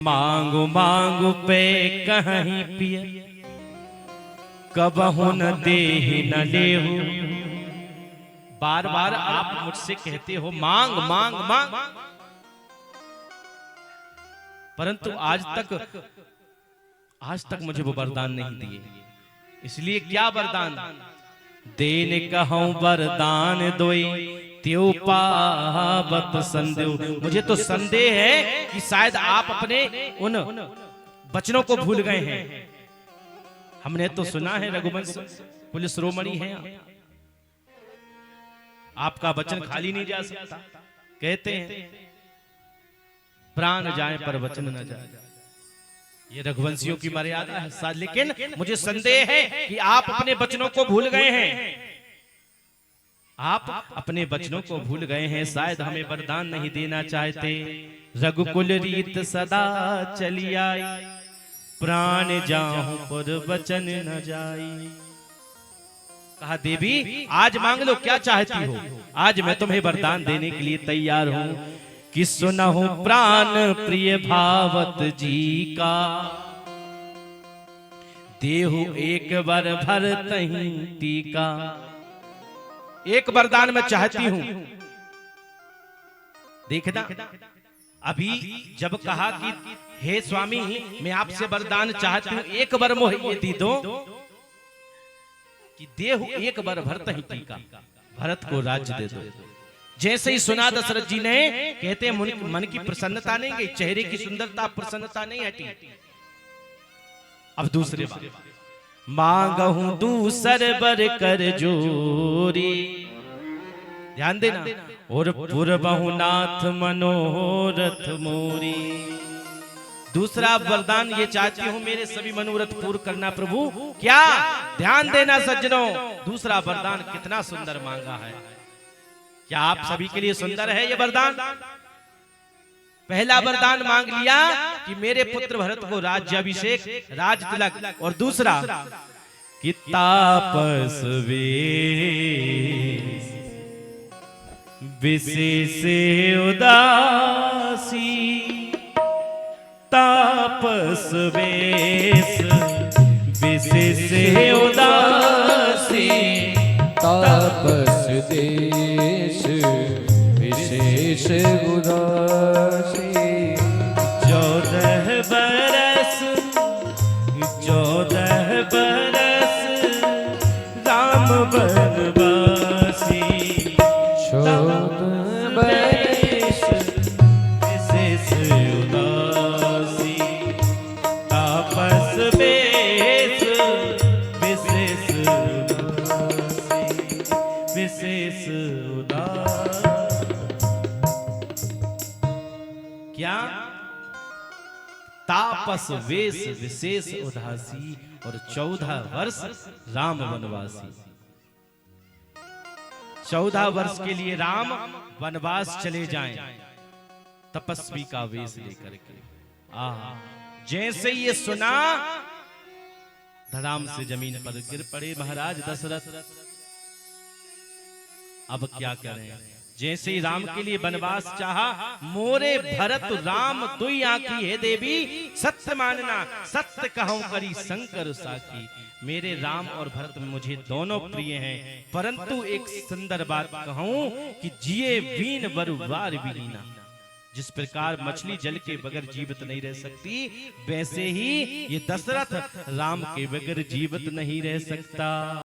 मांगू मांगू पे कहीं पिया कबहू न दे न लेहू। बार बार आप मुझसे कहते हो मांग मांग मांग, परंतु आज तक मुझे वो वरदान नहीं दिए। इसलिए क्या वरदान देने कहूं वरदान दोई त्यो पावत संदेह। मुझे तो संदेह है कि शायद आप अपने उन वचनों को भूल गए हैं। हमने तो सुना है रघुवंश कुल शिरोमणि हैं आपका वचन खाली नहीं जा सकता। कहते हैं प्राण जाए पर वचन न जाए, ये रघुवंशियों की मर्यादा है। लेकिन मुझे संदेह है कि आप अपने वचनों को भूल गए हैं। आप अपने वचनों को भूल गए हैं, शायद हमें वरदान नहीं देना चाहते। रघुकुल रीत सदा चली आई, प्राण जाऊं पर वचन न जाई। कहा देवी आज मांग लो क्या चाहती हो, आज मैं तुम्हें वरदान देने के लिए तैयार हूं कि सुनहु प्राण प्रिय भावत जी का, देहु एक बार भर तहीं टीका। एक वरदान मैं चाहती हूं। देखना अभी जब कहा कि हे स्वामी मैं आपसे वरदान चाहती हूं, एक बार मोह ये दी दो कि देहु एक बार भर तहीं टीका, भरत को राज्य दे दो। जैसे ही सुना दशरथ जी ने, कहते हैं मन की प्रसन्नता नहीं गई, चेहरे की सुंदरता प्रसन्नता नहीं हटी। अब दूसरे बात मांगहूं दूसर बर कर जोरी, ध्यान देना, और पुरबहु नाथ मनोरथ मोरी। दूसरा वरदान ये चाहती हूं मेरे सभी मनोरथ पूर्ण करना प्रभु। क्या ध्यान देना सज्जनों, दूसरा वरदान कितना सुंदर मांगा है। क्या आप सभी के लिए सुंदर है ये वरदान? पहला वरदान मांग लिया कि मेरे पुत्र भरत को राज्याभिषेक राज तिलक, और दूसरा कि तापस वेश विशेष उदासी, तापस वेश विशेष उदासी, तापस देश विशेष उदासी। 14 बरस राम बनवासी, 14 बरस विशेष उदासी, तापस वेश विशेष उदासी, विशेष उदासी। क्या तापस वेश विशेष उदासी और 14 वर्ष राम वनवासी। 14 वर्ष के लिए राम वनवास चले जाएं तपस्वी का वेश लेकर के। जैसे ये सुना धड़ाम से जमीन पर गिर पड़े महाराज दशरथ। अब क्या करें, जैसे ही राम के लिए वनवास चाहा, मोरे भरत राम दुई आंखी है देवी, सत्य मानना सत्य कहूं करी शंकर साखी। मेरे राम और भरत में मुझे दोनों प्रिय हैं, परंतु एक सुंदर बात कहूं कि जिए बीन बरुवार विहीना। जिस प्रकार मछली जल के बगैर जीवित नहीं रह सकती, वैसे ही ये दशरथ राम के बगैर जीवित नहीं रह सकता।